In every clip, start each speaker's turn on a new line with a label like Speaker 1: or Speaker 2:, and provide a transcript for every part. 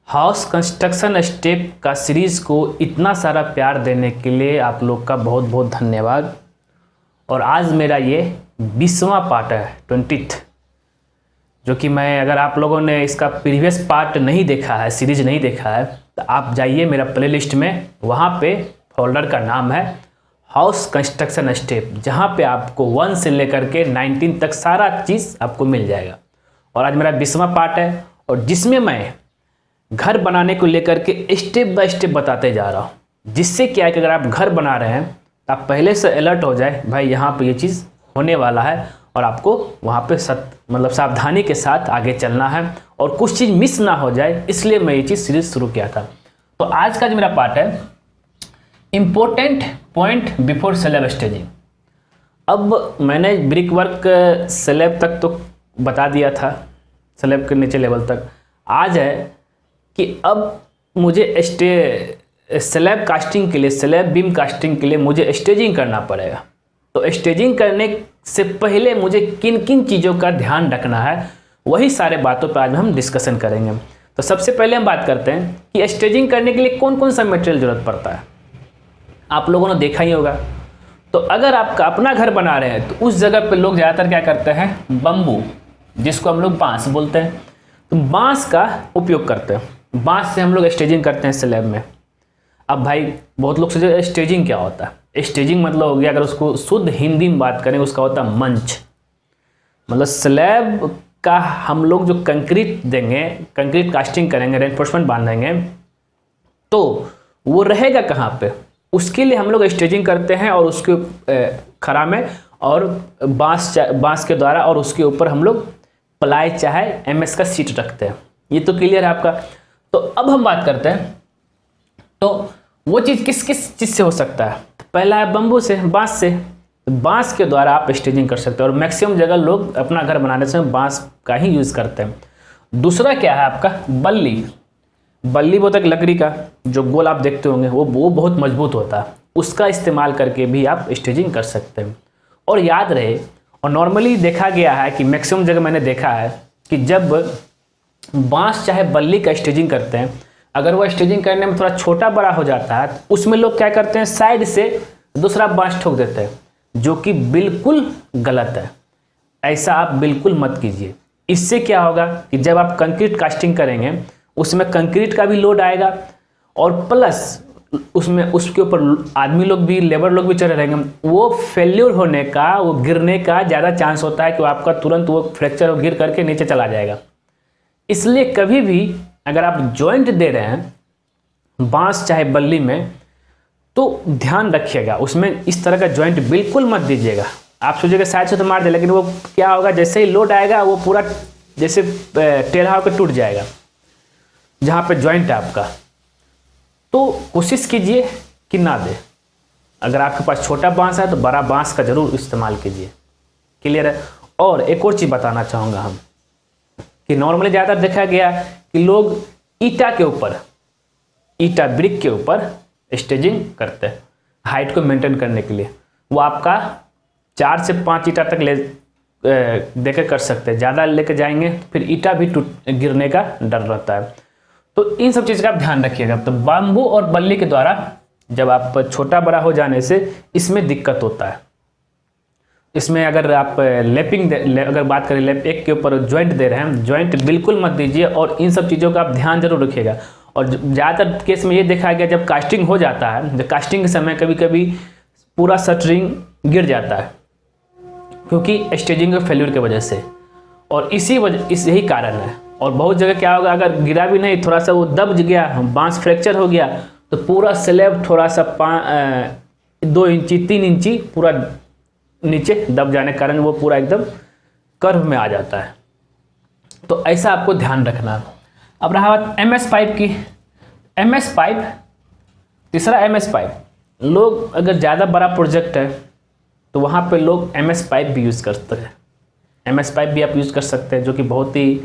Speaker 1: House construction step का series को इतना सारा प्यार देने के लिए आप लोग का बहुत बहुत धन्यवाद। और आज मेरा ये 20वां पार्ट है, 20th, जो कि मैं अगर आप लोगों ने इसका प्रीवियस पार्ट नहीं देखा है, सीरीज नहीं देखा है, तो आप जाइए मेरा प्लेलिस्ट में, वहाँ पे फोल्डर का नाम है हाउस कंस्ट्रक्शन स्टेप, जहाँ पे आपको 1 से लेकर के 19 तक सारा चीज़ आपको मिल जाएगा। और आज मेरा 20वां पार्ट है, और जिसमें मैं घर बनाने को लेकर के स्टेप बाय स्टेप बताते जा रहा हूँ, जिससे क्या है कि अगर आप घर बना रहे हैं तो आप पहले से अलर्ट हो जाए, भाई यहाँ पे ये चीज़ होने वाला है, और आपको वहाँ पे सावधानी के साथ आगे चलना है और कुछ चीज़ मिस ना हो जाए, इसलिए मैं ये चीज़ सीरीज शुरू किया था। तो आज का जो मेरा पार्ट है, important point before slab staging. अब मैंने ब्रिक वर्क स्लैब तक तो बता दिया था, स्लैब के नीचे लेवल तक। आज है कि अब मुझे स्लैब कास्टिंग के लिए, स्लैब बीम कास्टिंग के लिए मुझे स्टेजिंग करना पड़ेगा। तो स्टेजिंग करने से पहले मुझे किन किन चीज़ों का ध्यान रखना है, वही सारे बातों पर आज हम डिस्कशन करेंगे। तो सबसे पहले हम बात करते हैं कि स्टेजिंग करने के लिए कौन कौन सा मटेरियल ज़रूरत पड़ता है। आप लोगों ने देखा ही होगा। तो अगर आपका अपना घर बना रहे हैं तो उस जगह पे लोग ज़्यादातर क्या करते हैं, बम्बू, जिसको हम लोग बांस बोलते हैं, तो बांस का उपयोग करते हैं। बांस से हम लोग स्टेजिंग करते हैं स्लैब में। अब भाई बहुत लोग सोचे स्टेजिंग क्या होता है। स्टेजिंग मतलब हो गया, अगर उसको शुद्ध हिंदी में बात करें, उसका होता है मंच। मतलब स्लैब का हम लोग जो कंक्रीट देंगे, कंक्रीट कास्टिंग करेंगे, रेनफोर्समेंट बांधेंगे, तो वो रहेगा कहाँ पे, उसके लिए हम लोग स्टेजिंग करते हैं। और उसके खरा में और बांस के द्वारा, और उसके ऊपर हम लोग प्लाई चाहे MS का सीट रखते हैं। ये तो क्लियर है आपका। तो अब हम बात करते हैं, तो वो चीज़ किस किस चीज़ से हो सकता है। पहला है बम्बू से, बांस से। बांस के द्वारा आप स्टेजिंग कर सकते हो, और मैक्सिमम जगह लोग अपना घर बनाने से बांस का ही यूज़ करते हैं। दूसरा क्या है आपका, बल्ली। बल्ली बहुत एक लकड़ी का जो गोल आप देखते होंगे, वो बहुत मजबूत होता है, उसका इस्तेमाल करके भी आप स्टेजिंग कर सकते हैं। और याद रहे, और नॉर्मली देखा गया है कि मैक्सिमम जगह मैंने देखा है कि जब बांस चाहे बल्ली का स्टेजिंग करते हैं, अगर वो स्टेजिंग करने में थोड़ा छोटा बड़ा हो जाता है, तो उसमें लोग क्या करते हैं, साइड से दूसरा बांस ठोक देते हैं, जो कि बिल्कुल गलत है। ऐसा आप बिल्कुल मत कीजिए। इससे क्या होगा कि जब आप कंक्रीट कास्टिंग करेंगे, उसमें कंक्रीट का भी लोड आएगा, और प्लस उसमें उसके ऊपर आदमी लोग भी, लेबर लोग भी चढ़े रहेंगे, वो फेल्यूर होने का, वो गिरने का ज़्यादा चांस होता है कि वो आपका तुरंत वो फ्रैक्चर गिर करके नीचे चला जाएगा। इसलिए कभी भी अगर आप जॉइंट दे रहे हैं बांस चाहे बल्ली में, तो ध्यान रखिएगा उसमें इस तरह का जॉइंट बिल्कुल मत दीजिएगा। आप सोचिएगा साइड से तो मार दे, लेकिन वो क्या होगा, जैसे ही लोड आएगा वो पूरा जैसे टेढ़ा होकर टूट जाएगा जहाँ पे जॉइंट है आपका। तो कोशिश कीजिए कि ना दे। अगर आपके पास छोटा बांस है तो बड़ा बांस का जरूर इस्तेमाल कीजिए। क्लियर है। और एक और चीज़ बताना चाहूँगा हम, कि नॉर्मली ज़्यादा देखा गया कि लोग ईटा के ऊपर, ईटा ब्रिक के ऊपर स्टेजिंग करते हैं हाइट को मेंटेन करने के लिए। वो आपका 4 से 5 ईटा तक देकर कर सकते हैं। ज़्यादा लेकर जाएंगे तो फिर ईटा भी गिरने का डर रहता है। तो इन सब चीज़ का आप ध्यान रखिएगा। तो बाम्बू और बल्ली के द्वारा जब आप छोटा बड़ा हो जाने से इसमें दिक्कत होता है। इसमें अगर आप अगर बात करें, लैप एक के ऊपर जॉइंट दे रहे हैं, जॉइंट बिल्कुल मत दीजिए। और इन सब चीज़ों का आप ध्यान जरूर रखिएगा। और ज़्यादातर केस में ये देखा गया, जब कास्टिंग हो जाता है, जब कास्टिंग के समय कभी कभी पूरा शटरिंग गिर जाता है, क्योंकि स्टेजिंग के फेल्यूर की वजह से। और यही कारण है। और बहुत जगह क्या होगा, अगर गिरा भी नहीं, थोड़ा सा वो दब गया, बांस फ्रैक्चर हो गया, तो पूरा स्लैब थोड़ा सा 2 इंची 3 इंची पूरा नीचे दब जाने के कारण वो पूरा एकदम कर्व में आ जाता है। तो ऐसा आपको ध्यान रखना। अब रहा बात MS पाइप की। MS पाइप, तीसरा MS पाइप, लोग अगर ज़्यादा बड़ा प्रोजेक्ट है तो वहाँ पे लोग MS पाइप भी यूज़ करते हैं। MS पाइप भी आप यूज़ कर सकते हैं, जो कि बहुत ही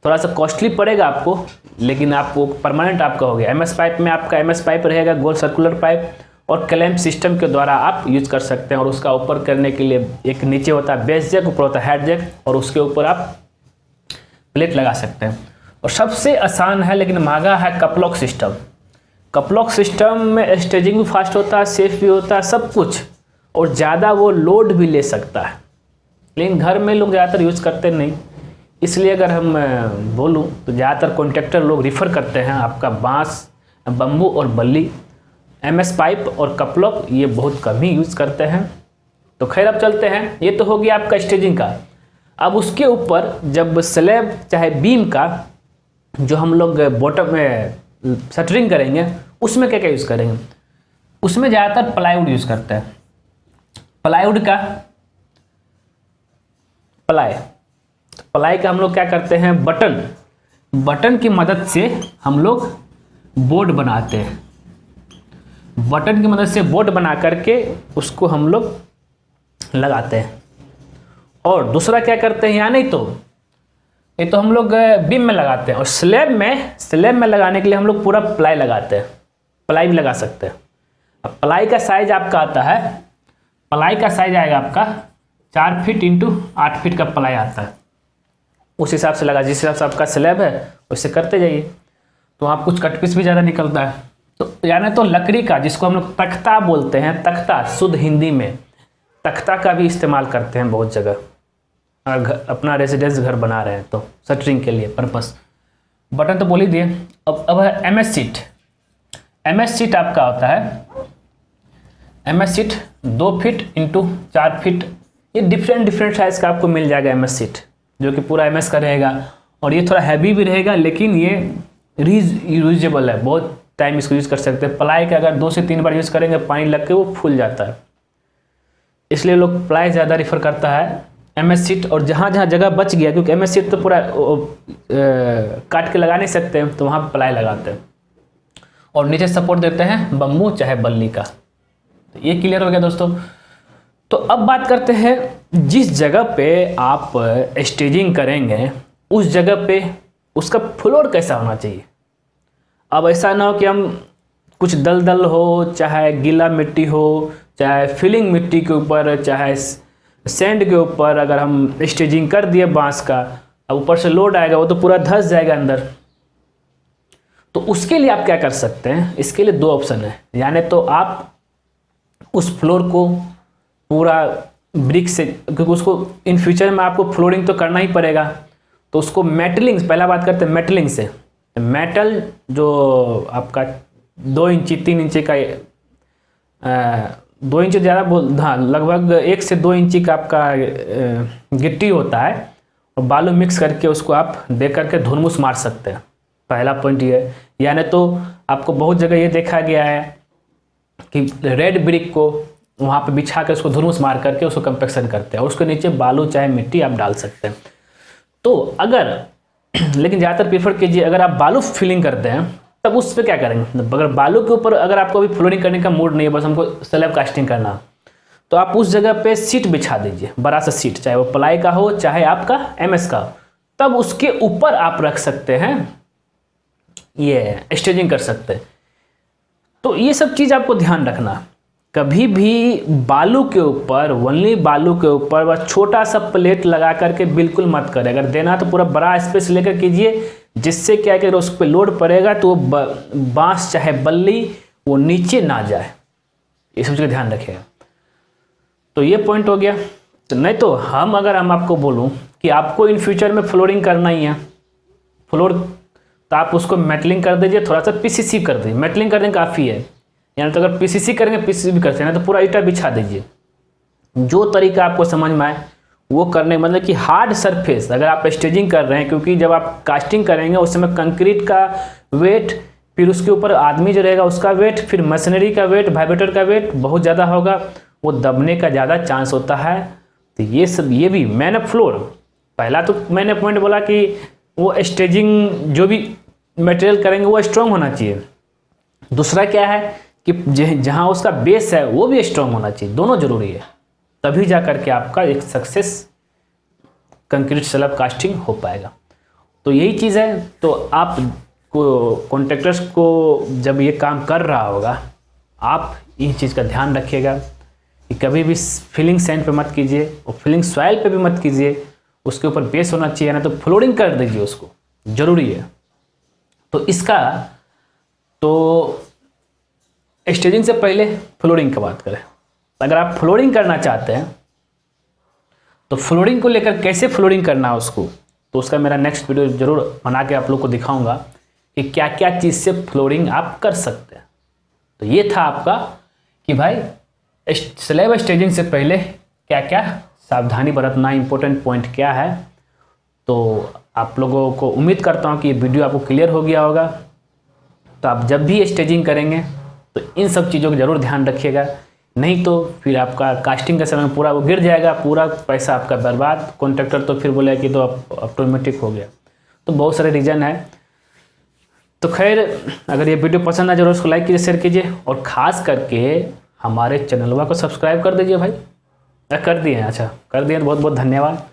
Speaker 1: थोड़ा सा कॉस्टली पड़ेगा आपको, लेकिन आपको परमानेंट आपका हो गया। MS पाइप में आपका MS पाइप रहेगा, गोल सर्कुलर पाइप, और क्लैंप सिस्टम के द्वारा आप यूज़ कर सकते हैं। और उसका ऊपर करने के लिए एक नीचे होता है बेस जैक, ऊपर होता है हेड जैक, और उसके ऊपर आप प्लेट लगा सकते हैं। और सबसे आसान है लेकिन महंगा है कपलॉक सिस्टम। कपलॉक सिस्टम में स्टेजिंग भी फास्ट होता है, सेफ भी होता है, सब कुछ, और ज़्यादा वो लोड भी ले सकता है, लेकिन घर में लोग ज़्यादातर यूज़ करते नहीं। इसलिए अगर हम बोलूँ तो ज़्यादातर कॉन्ट्रैक्टर लोग रिफ़र करते हैं आपका बांस, बम्बू और बल्ली, MS पाइप और कपलॉक ये बहुत कम ही यूज़ करते हैं। तो खैर अब चलते हैं, ये तो हो गया आपका स्टेजिंग का। अब उसके ऊपर जब स्लैब चाहे बीम का जो हम लोग बॉटम में शटरिंग करेंगे उसमें क्या क्या यूज़ करेंगे, उसमें ज़्यादातर प्लाईवुड यूज़ करते हैं। प्लाईवुड का प्लाई का हम लोग क्या करते हैं, बटन की मदद से हम लोग बोर्ड बनाते हैं। बटन की मदद से बोर्ड बना करके उसको हम लोग लगाते हैं। और दूसरा क्या करते हैं, या नहीं तो ये तो हम लोग बीम में लगाते हैं, और स्लैब में लगाने के लिए हम लोग पूरा प्लाई लगाते हैं। प्लाई भी लगा सकते हैं। अब प्लाई का साइज आपका आता है, प्लाई का साइज आएगा आपका 4 फीट इंटू 8 फीट का प्लाई आता है। उस हिसाब से लगा, जिस हिसाब से आपका स्लैब है वैसे करते जाइए, तो आप कुछ कट पीस भी ज़्यादा निकलता है। तो यानी तो लकड़ी का, जिसको हम लोग तख्ता बोलते हैं, तख्ता शुद्ध हिंदी में, तख्ता का भी इस्तेमाल करते हैं बहुत जगह। अगर अपना रेजिडेंस घर बना रहे हैं तो शटरिंग के लिए पर्पस। बटन तो बोल ही दिए। अब है MS सीट। MS सीट आपका होता है, MS seat 2 feet into 4 feet, ये डिफरेंट साइज़ का आपको मिल जाएगा MS सीट, जो कि पूरा MS का रहेगा। और ये थोड़ा हैवी भी रहेगा, लेकिन ये रीयूजेबल है, बहुत टाइम इसको यूज़ कर सकते हैं। प्लाई का अगर 2 से 3 बार यूज़ करेंगे पानी लग के वो फूल जाता है, इसलिए लोग प्लाई ज़्यादा रिफ़र करता है MS सीट। और जहाँ जगह बच गया, क्योंकि MS सीट तो पूरा काट के लगा नहीं सकते हैं, तो वहाँ प्लाई लगाते हैं। और नीचे सपोर्ट देते हैं बम्बू चाहे बल्ली का। तो ये क्लियर हो गया दोस्तों। तो अब बात करते हैं जिस जगह पे आप स्टेजिंग करेंगे उस जगह पे उसका फ्लोर कैसा होना चाहिए। अब ऐसा ना हो कि हम कुछ दलदल हो, चाहे गीला मिट्टी हो, चाहे फिलिंग मिट्टी के ऊपर, चाहे सैंड के ऊपर अगर हम स्टेजिंग कर दिए बांस का, अब ऊपर से लोड आएगा वो तो पूरा धंस जाएगा अंदर। तो उसके लिए आप क्या कर सकते हैं, इसके लिए 2 ऑप्शन है। यानी तो आप उस फ्लोर को पूरा ब्रिक से, क्योंकि उसको इन फ्यूचर में आपको फ्लोरिंग तो करना ही पड़ेगा, तो उसको मेटलिंग, पहला बात करते हैं मेटलिंग से। मेटल जो आपका 2 इंची 3 इंची का, 2 इंच ज़्यादा बोल, हाँ लगभग 1 से 2 इंची का आपका गिट्टी होता है, और बालू मिक्स करके उसको आप दे करके धुरमुस मार सकते हैं। पहला पॉइंट ये है। यानी तो आपको बहुत जगह ये देखा गया है कि रेड ब्रिक को वहाँ पे बिछा कर उसको धुरमुस मार करके उसको कंपेक्शन करते हैं, और उसके नीचे बालू चाहे मिट्टी आप डाल सकते हैं। तो अगर लेकिन ज़्यादातर प्रीफर कीजिए, अगर आप बालू फिलिंग करते हैं तब उस पर क्या करेंगे, अगर बालू के ऊपर अगर आपको अभी फ्लोरिंग करने का मूड नहीं है, बस हमको स्लैब कास्टिंग करना, तो आप उस जगह पे सीट बिछा दीजिए, बड़ा सा सीट, चाहे वो प्लाई का हो चाहे आपका MS का हो। तब उसके ऊपर आप रख सकते हैं, ये स्टेजिंग कर सकते हैं। तो ये सब चीज़ आपको ध्यान रखना, कभी भी बालू के ऊपर, ओनली बालू के ऊपर बस छोटा सा प्लेट लगा करके बिल्कुल मत करें। अगर देना तो पूरा बड़ा स्पेस लेकर कीजिए, जिससे क्या कि उस पर लोड पड़ेगा तो बांस चाहे बल्ली वो नीचे ना जाए, ये सब चीज़ ध्यान रखिएगा। तो ये पॉइंट हो गया। तो नहीं तो अगर हम आपको बोलूँ कि आपको इन फ्यूचर में फ्लोरिंग करना ही है, फ्लोर, तो आप उसको मेटलिंग कर दीजिए, थोड़ा सा PCC कर दीजिए, मेटलिंग करने काफ़ी है। यानी तो अगर PCC करेंगे, PCC भी करते हैं ना, तो पूरा ईटा बिछा दीजिए। जो तरीका आपको समझ में आए वो करने, मतलब कि हार्ड सरफेस अगर आप स्टेजिंग कर रहे हैं, क्योंकि जब आप कास्टिंग करेंगे उस समय कंक्रीट का वेट, फिर उसके ऊपर आदमी जो रहेगा उसका वेट, फिर मशीनरी का वेट, वाइब्रेटर का वेट बहुत ज़्यादा होगा, वो दबने का ज़्यादा चांस होता है। तो ये सब, ये भी मैंने फ्लोर, पहला तो मैंने पॉइंट बोला कि वो स्टेजिंग जो भी मटेरियल करेंगे वो स्ट्रॉन्ग होना चाहिए। दूसरा क्या है कि जहाँ उसका बेस है वो भी स्ट्रॉन्ग होना चाहिए, दोनों जरूरी है, तभी जा करके आपका एक सक्सेस कंक्रीट स्लैब कास्टिंग हो पाएगा। तो यही चीज़ है। तो आप को कॉन्ट्रैक्टर्स को जब ये काम कर रहा होगा, आप इन चीज़ का ध्यान रखिएगा कि कभी भी फिलिंग सैंड पे मत कीजिए और फिलिंग सॉइल पे भी मत कीजिए, उसके ऊपर बेस होना चाहिए, ना तो फ्लोरिंग कर दीजिए, उसको ज़रूरी है। तो इसका तो स्टेजिंग से पहले फ्लोरिंग की बात करें, अगर आप फ्लोरिंग करना चाहते हैं तो फ्लोरिंग को लेकर कैसे फ्लोरिंग करना है उसको, तो उसका मेरा नेक्स्ट वीडियो जरूर बना के आप लोग को दिखाऊंगा कि क्या क्या चीज़ से फ्लोरिंग आप कर सकते हैं। तो ये था आपका कि भाई स्लैब स्टेजिंग से पहले क्या क्या सावधानी बरतना, इंपॉर्टेंट पॉइंट क्या है। तो आप लोगों को उम्मीद करता हूँ कि ये वीडियो आपको क्लियर हो गया होगा। तो आप जब भी स्टेजिंग करेंगे तो इन सब चीज़ों का ज़रूर ध्यान रखिएगा, नहीं तो फिर आपका कास्टिंग के समय पूरा वो गिर जाएगा, पूरा पैसा आपका बर्बाद। कॉन्ट्रैक्टर तो फिर बोलेगा कि तो ऑटोमेटिक हो गया। तो बहुत सारे रीज़न है। तो खैर, अगर ये वीडियो पसंद आए जरूर उसको लाइक कीजिए, शेयर कीजिए, और ख़ास करके हमारे चैनलवा को सब्सक्राइब कर दीजिए भाई। कर दिए हैं? अच्छा, कर दिए तो बहुत बहुत धन्यवाद।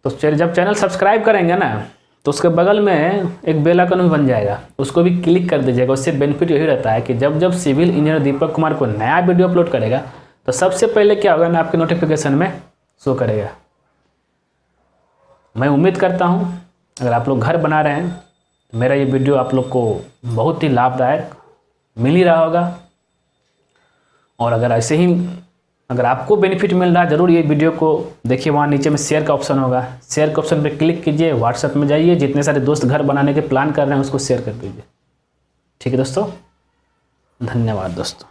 Speaker 1: तो जब चैनल सब्सक्राइब करेंगे ना तो उसके बगल में एक बेल आइकन भी बन जाएगा, उसको भी क्लिक कर दीजिएगा। उससे बेनिफिट यही रहता है कि जब जब सिविल इंजीनियर दीपक कुमार को नया वीडियो अपलोड करेगा तो सबसे पहले क्या होगा ना, आपके नोटिफिकेशन में शो करेगा। मैं उम्मीद करता हूँ अगर आप लोग घर बना रहे हैं तो मेरा ये वीडियो आप लोग को बहुत ही लाभदायक मिल ही रहा होगा। और अगर ऐसे ही अगर आपको बेनिफिट मिल रहा है, ज़रूर ये वीडियो को देखिए, वहाँ नीचे में शेयर का ऑप्शन होगा, शेयर के ऑप्शन पे क्लिक कीजिए, व्हाट्सएप में जाइए, जितने सारे दोस्त घर बनाने के प्लान कर रहे हैं उसको शेयर कर दीजिए। ठीक है दोस्तों, धन्यवाद दोस्तों।